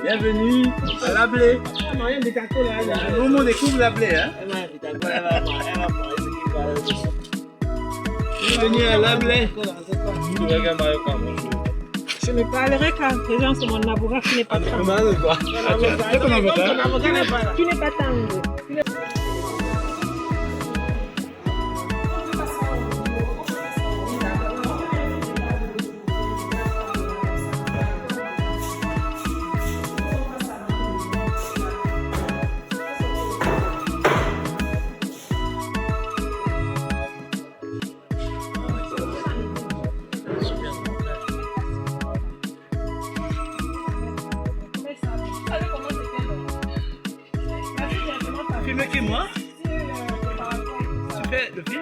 Bienvenue à la blé. Tout le monde découvre la blé, hein? Bienvenue à la blé. Je ne parlerai qu'à présent sur mon avocat qui n'est pas tango. Qui n'est pas tango. Tu filmes qui, moi? Tu fais le film?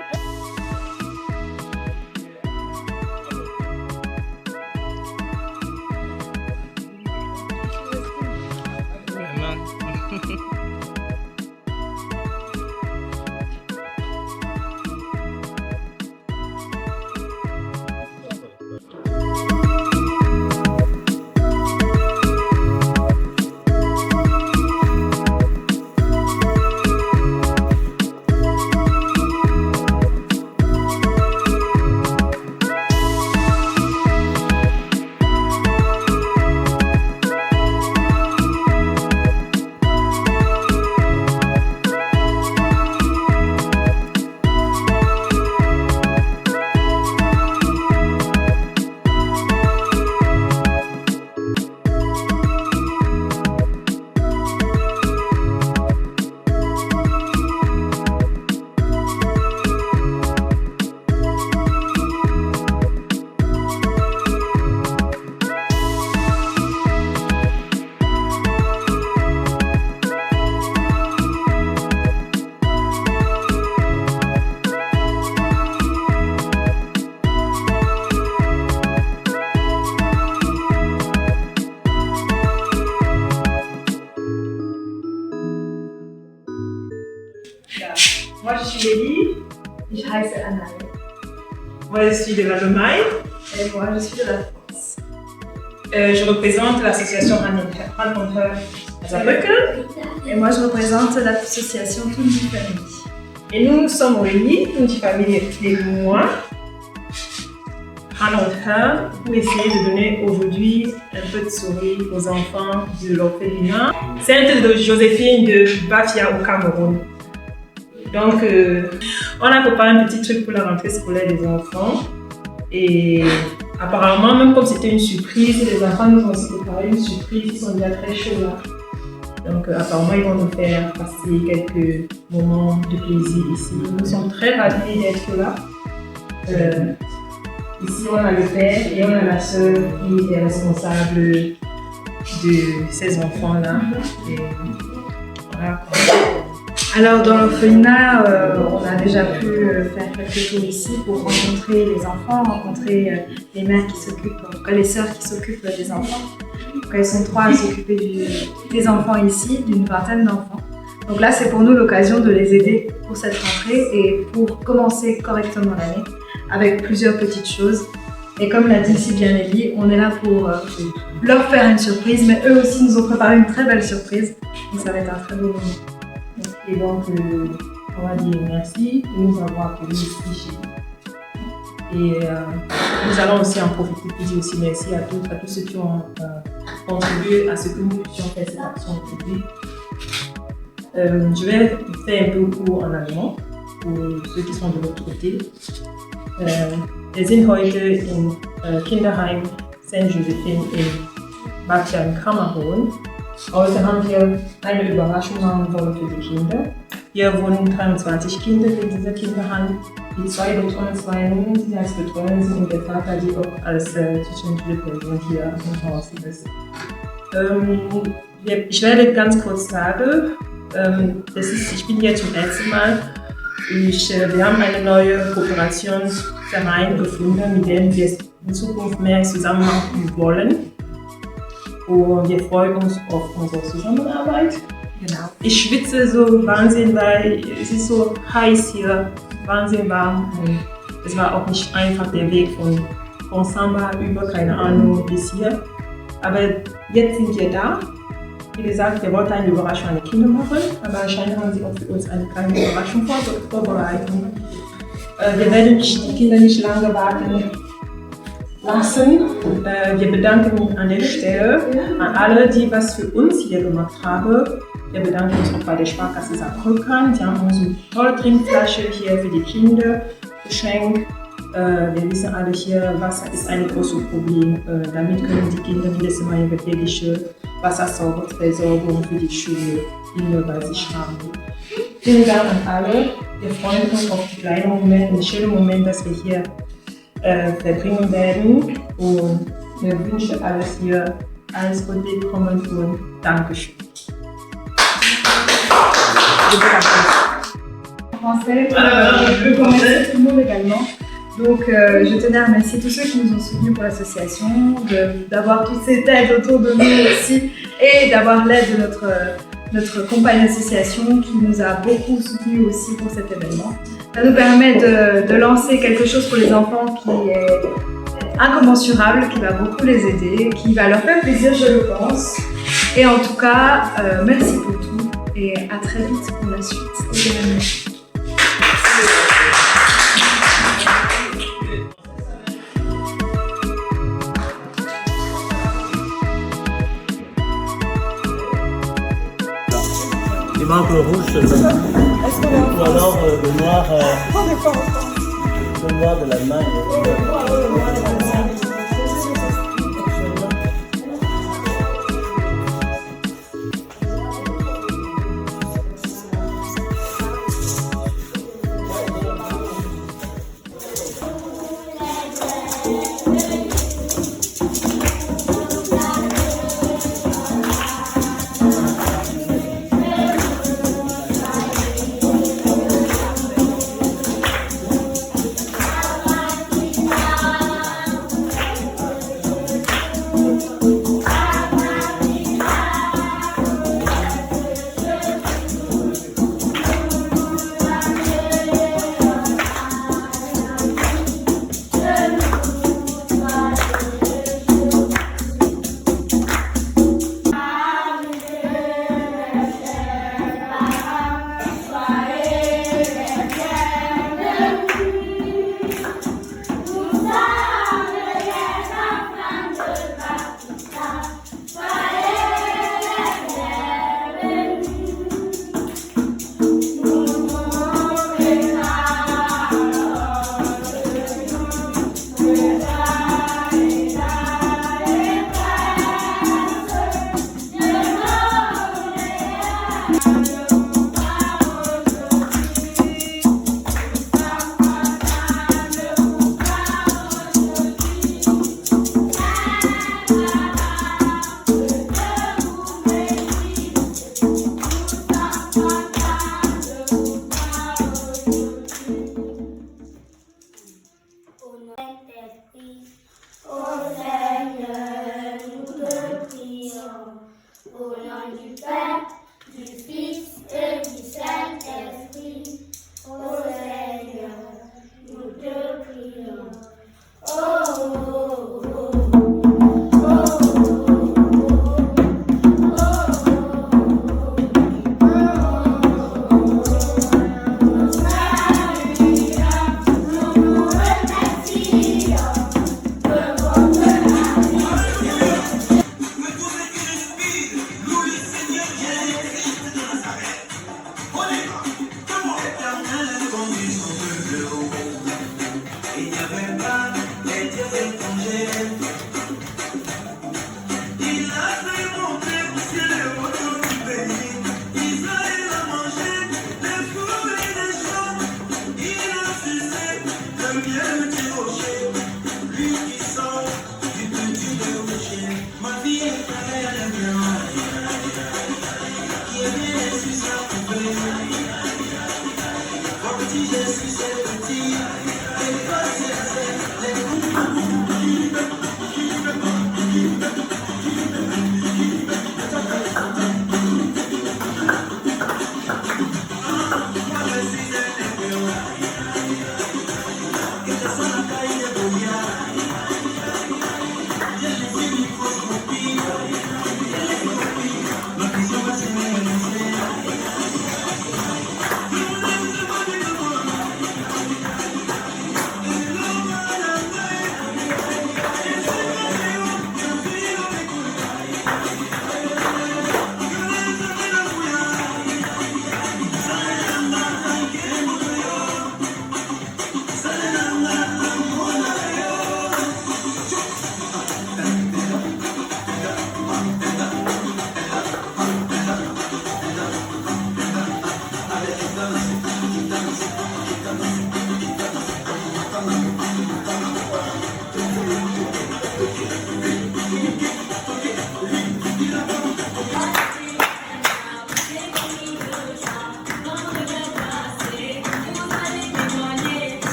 Moi, je suis Lélie. Ich heiße Anna. Moi, je suis de l'Allemagne. Et moi, je suis de la France. Je représente l'association Hand und Hör à Saarbrücken. Et moi, je représente l'association Tundi Family. Et nous sommes réunis, Tundi Family et moi, Hand und Hör, pour essayer de donner aujourd'hui un peu de sourire aux enfants de l'orphelinat Sainte de Joséphine de Bafia au Cameroun. Donc, on a préparé un petit truc pour la rentrée scolaire des enfants. Et apparemment, même comme c'était une surprise, les enfants nous ont aussi préparé une surprise. Ils sont déjà très chauds là. Donc, apparemment, ils vont nous faire passer quelques moments de plaisir ici. Nous sommes très ravis d'être là. Ici, on a le père et on a la sœur qui est responsable de ces enfants-là. Et voilà. Alors, dans l'orphelinat, on a déjà pu faire quelques tours ici pour rencontrer les enfants, rencontrer les mères qui s'occupent, en tout cas les sœurs qui s'occupent des enfants. Donc, elles sont 3 à s'occuper des enfants ici, d'une vingtaine d'enfants. Donc là, c'est pour nous l'occasion de les aider pour cette rentrée et pour commencer correctement l'année avec plusieurs petites choses. Et comme l'a dit si bien Lélie, on est là pour leur faire une surprise, mais eux aussi nous ont préparé une très belle surprise. Donc ça va être un très beau moment. Et donc, on va dire merci de nous avoir accueillis ici chez nous. Et nous allons aussi en profiter pour dire aussi merci à tous ceux qui ont contribué à ce que nous puissions faire cette action aujourd'hui. Je vais faire un peu court en allemand pour ceux qui sont de l'autre côté. Wir sind heute im Kinderheim St. Josephine in Bafia im Kamerun. Heute haben wir eine Überraschung machen wollen für die Kinder. Hier wohnen 23 Kinder in dieser Kinderheim. Die 2 Betreuer, 2 Nonnen, die als Betreuer sind und der Vater, die auch als zuständige Person hier im Haus ist. Ich werde ganz kurz sagen, ich bin hier zum ersten Mal. Wir haben eine neue Kooperationsverein gefunden, mit dem wir in Zukunft mehr zusammenarbeiten wollen. Und wir freuen uns auf unsere Zusammenarbeit. Genau. Ich schwitze so Wahnsinn, weil es ist so heiß hier, Wahnsinn warm. Und es war auch nicht einfach der Weg von Samba über, keine Ahnung, bis hier. Aber jetzt sind wir da. Wie gesagt, wir wollten eine Überraschung an die Kinder machen, aber anscheinend haben sie auch für uns eine kleine Überraschung vorbereitet. Wir werden die Kinder nicht lange warten lassen. Wir bedanken uns an der Stelle an alle, die was für uns hier gemacht haben. Wir bedanken uns auch bei der Sparkasse Saarbrücken. Sie haben uns eine tolle Trinkflasche hier für die Kinder geschenkt. Wir wissen alle hier, Wasser ist ein großes Problem. Damit können die Kinder mindestens mal ihre tägliche Wasserversorgung für die Schule bei sich haben. Vielen Dank an alle. Wir freuen uns auf die kleinen Momente, den schönen Moment, dass wir hier verbringen werden. Und wir wünschen alles hier, alles Gute, willkommen und Dankeschön. Français, je veux remercier tout le monde également. Donc je tenais à remercier tous ceux qui nous ont soutenus pour l'association, d'avoir toute cette aide autour de nous aussi et d'avoir l'aide de notre compagne d'association qui nous a beaucoup soutenus aussi pour cet événement. Ça nous permet de lancer quelque chose pour les enfants qui est incommensurable, qui va beaucoup les aider, qui va leur faire plaisir, je le pense. Et en tout cas, merci pour tout et à très vite pour la suite de l'événement. Il manque le rouge seulement. Ou alors le noir de l'Allemagne.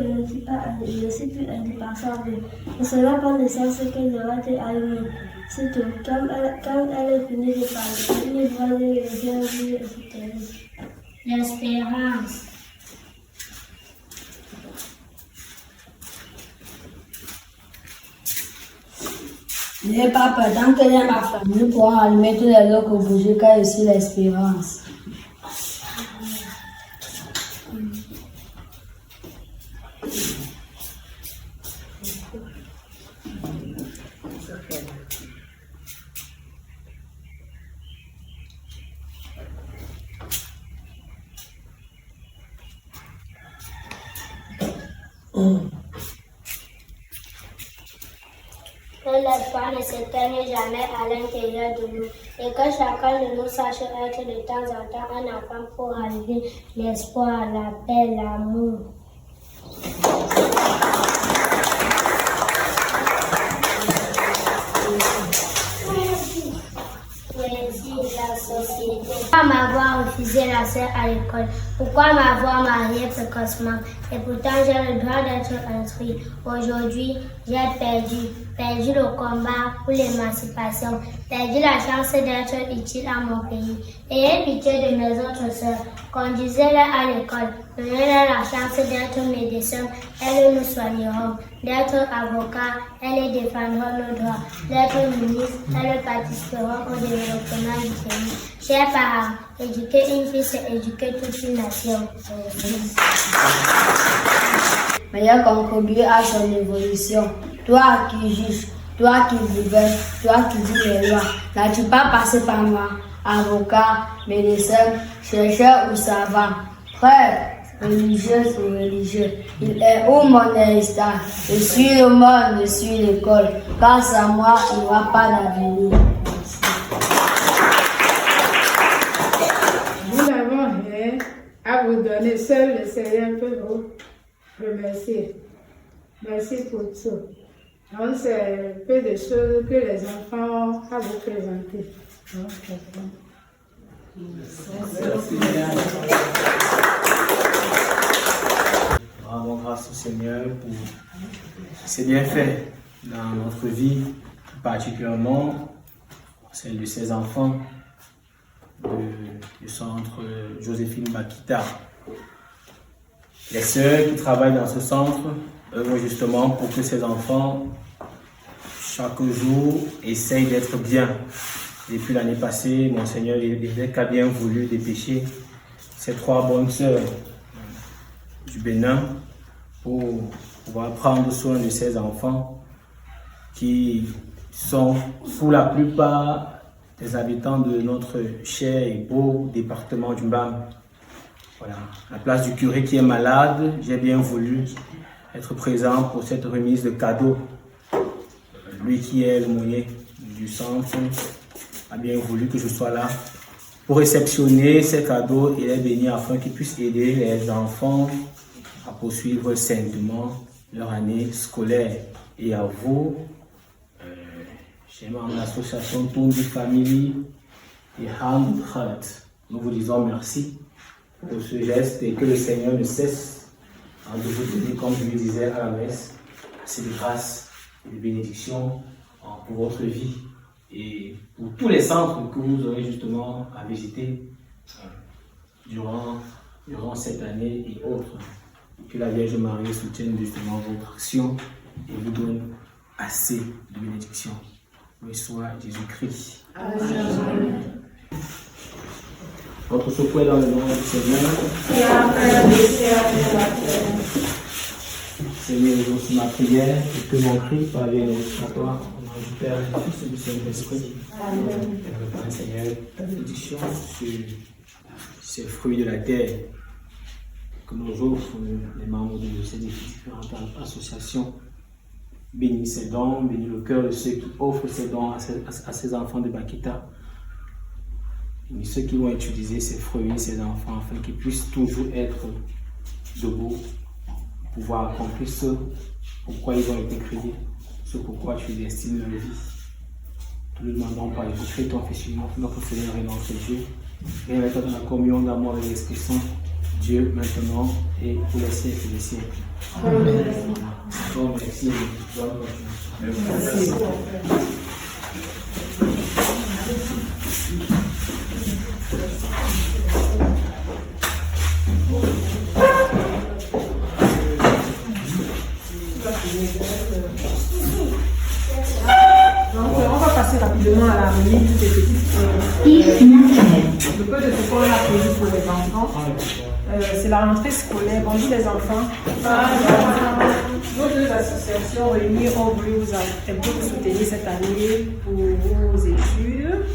je ne suis plus indispensable. Et cela prend le sens qu'elle devra être allumée. C'est tout. Quand elle est finie de parler, il va le dire et se termine. L'espérance. N'ayez pas peur, tant qu'elle est ma famille, nous pourrons allumer tous les autres bougies car ici l'espérance. Que l'espoir ne s'éteigne jamais à l'intérieur de nous et que chacun de nous sache être de temps en temps un enfant pour rallumer l'espoir, la paix, l'amour. La société. Pourquoi m'avoir refusé la sœur à l'école? Pourquoi m'avoir marié précocement? Et pourtant j'ai le droit d'être instruit. Aujourd'hui, j'ai perdu le combat pour l'émancipation, perdu la chance d'être utile à mon pays. Ayez pitié de mes autres sœurs, conduisez-les à l'école, donnez-leur la chance d'être médecins, elles nous soigneront, d'être avocats, elles défendront nos droits, d'être ministres, elles participeront au développement du pays. Chers parents, éduquer une fille, c'est éduquer toute une nation. Meilleur contribuer à son évolution. Toi qui juges, toi qui gouvernes, toi qui dis les lois, n'as-tu pas passé par moi, avocat, médecin, chercheur ou savant, frère, religieuse ou religieux? Il est où mon héritage? Je suis le monde, je suis l'école. Grâce à moi, il n'y aura pas d'avenir. Nous n'avons rien à vous donner. Seul le Seigneur peut vous remercier. Merci pour tout. Donc, c'est peu de choses que les enfants ont à vous présenter. Rendons grâce au Seigneur pour ses bienfaits dans notre vie, particulièrement celle de ses enfants du centre Joséphine Makita. Les sœurs qui travaillent dans ce centre œuvrent justement pour que ces enfants, chaque jour, essayent d'être bien. Depuis l'année passée, mon Seigneur, il a bien voulu dépêcher ces 3 bonnes sœurs du Bénin pour pouvoir prendre soin de ces enfants qui sont pour la plupart des habitants de notre cher et beau département du Mbam. Voilà. À la place du curé qui est malade, j'ai bien voulu être présent pour cette remise de cadeaux. Lui qui est l'aumônier du centre a bien voulu que je sois là pour réceptionner ces cadeaux et les bénir afin qu'ils puissent aider les enfants à poursuivre saintement leur année scolaire. Et à vous, chez mon association Tundi Family et Hand Heart, nous vous disons merci pour ce geste et que le Seigneur ne cesse de vous donner, comme je le disais à la messe, assez de grâce et de bénédiction pour votre vie et pour tous les centres que vous aurez justement à visiter durant cette année et autres. Que la Vierge Marie soutienne justement votre action et vous donne assez de bénédiction. Oui, soit Jésus-Christ. Amen. Votre secours est dans le nom du Seigneur. Seigneur, exauce ma prière et que mon cri parvienne à toi. Au nom du Père, du Fils et du Saint-Esprit. Amen. Seigneur, ta bénédiction sur ces fruits de la terre que nous offrent les membres de ces différentes associations. Bénis ces dons, bénis le cœur de ceux qui offrent ces dons à ces enfants de Makita. Bénis ceux qui vont utiliser ces fruits, ces enfants, afin qu'ils puissent toujours être debout, pouvoir accomplir ce pourquoi ils ont été créés, ce pourquoi tu destines leur vie. Nous le demandons par le Christ, ton Fils, notre Seigneur et notre Dieu, et avec toi dans la communion d'amour et l'Esprit Saint, Dieu maintenant et pour les siècles des siècles. Amen. Bon, merci. Bonne continuation. Merci. Donc, on va passer rapidement à la remise des petites. Le peu de ce qu'on a prévu pour les enfants, c'est la rentrée scolaire. Bonjour les enfants. Nos deux associations réunies ont voulu vous soutenir cette année pour vos études.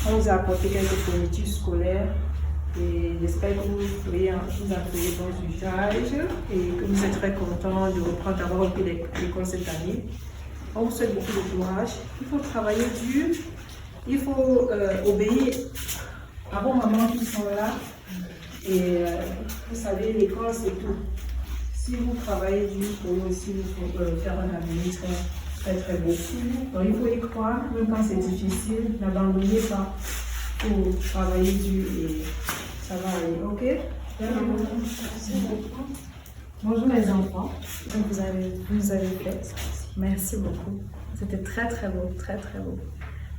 On vous a apporté quelques fournitures scolaires et j'espère que vous pourrez vous en faire bon usage et que vous êtes très contents de reprendre d'avoir repris l'école cette année. On vous souhaite beaucoup de courage. Il faut travailler dur. Il faut obéir à vos mamans qui sont là. Et vous savez, l'école, c'est tout. Si vous travaillez dur, pour vous aussi, vous pouvez faire un avenir très, très beau. Donc, il faut y croire, même quand c'est difficile. N'abandonnez pas pour travailler dur et ça va aller. OK? Bonjour les enfants. Donc vous avez fait. Merci beaucoup. C'était très très beau, très très beau.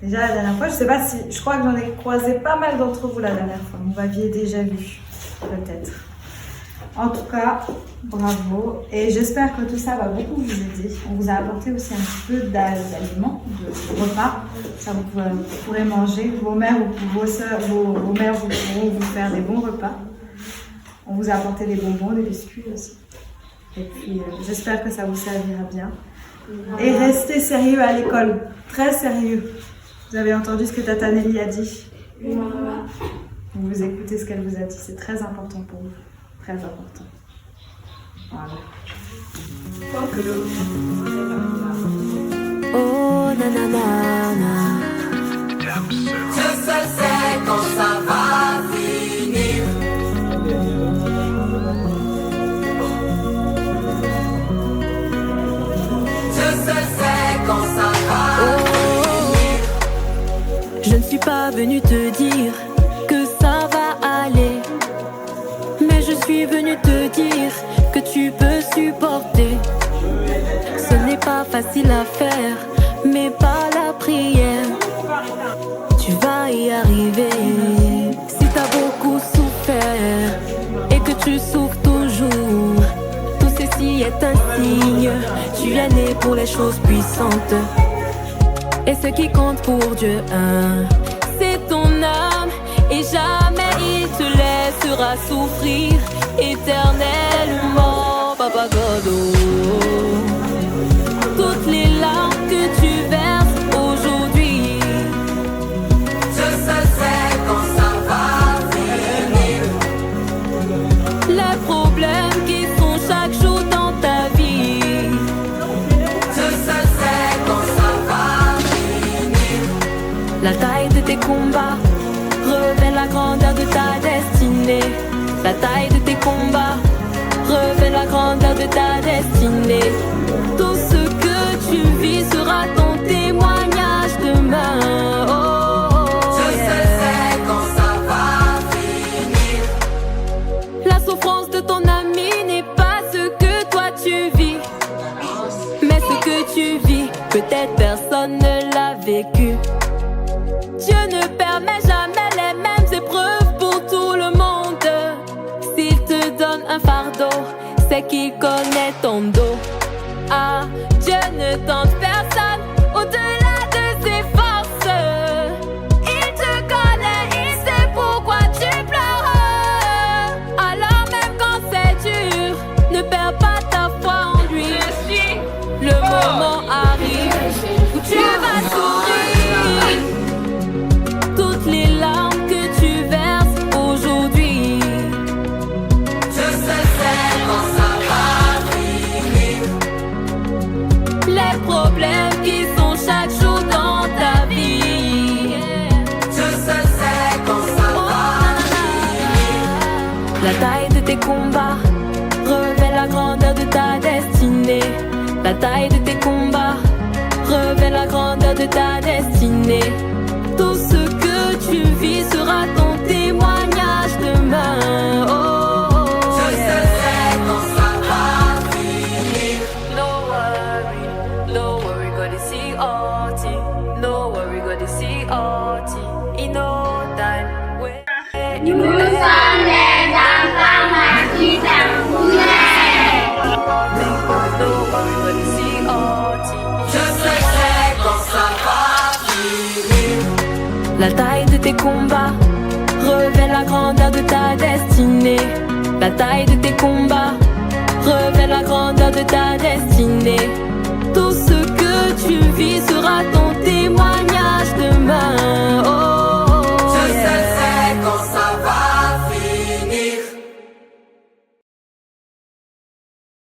Déjà la dernière fois, je crois que j'en ai croisé pas mal d'entre vous la dernière fois. Vous m'aviez déjà vu, peut-être. En tout cas, bravo. Et j'espère que tout ça va beaucoup vous aider. On vous a apporté aussi un petit peu d'aliments, de repas. Ça vous pourrez manger. Vos mères ou vos soeurs, vos mères vous pourront vous faire des bons repas. On vous a apporté des bonbons, des biscuits aussi. Et puis, j'espère que ça vous servira bien. Et restez sérieux à l'école, très sérieux. Vous avez entendu ce que Tata Nelly a dit? Vous écoutez ce qu'elle vous a dit, c'est très important pour vous. Très important. Voilà. Oh nanana. Je sais quand ça va finir. Quand ça va je ne suis pas venue te dire que ça va aller, mais je suis venue te dire que tu peux supporter. Ce n'est pas facile à faire, mais par la prière, tu vas y arriver. Si t'as beaucoup souffert et que tu souffres toujours, tout ceci est un signe. Tu es né pour les choses puissantes. Et ce qui compte pour Dieu, c'est ton âme. Et jamais il te laissera souffrir éternellement. Papa Godo. Toutes les larmes que tu verses aujourd'hui, je sais quand ça va finir. Les problèmes qui sont chaque jour dans ta vie, je sais quand ça va finir. La taille de tes combats révèle la grandeur de ta destinée. La taille de tes combats révèle la grandeur de ta destinée. Tout ce que tu vis sera ton témoignage demain. Je sais quand ça va finir. La souffrance de ton ami n'est pas ce que toi tu vis, mais ce que tu vis, peut-être personne ne l'a vécu. Dieu ne permet jamais les mêmes épreuves pour tout le monde. S'il te donne un fardeau, c'est qu'il connaît ton dos. Ah, Dieu ne tente personne au-delà de ses forces. Il te connaît, il sait pourquoi tu pleures. Alors même quand c'est dur, ne perds pas ta foi en lui. Le moment arrive où tu vas sourire. Toutes les larmes que tu verses aujourd'hui, je sais quand ça va finir. Les problèmes qui sont chaque jour dans ta vie, je sais quand ça va finir. La taille de tes combats révèle la grandeur de ta destinée. La taille de tes combats révèle la grandeur de ta destinée. Tout ce que tu vis sera ton témoignage demain. La taille de tes combats révèle la grandeur de ta destinée. La taille de tes combats révèle la grandeur de ta destinée. Tout ce que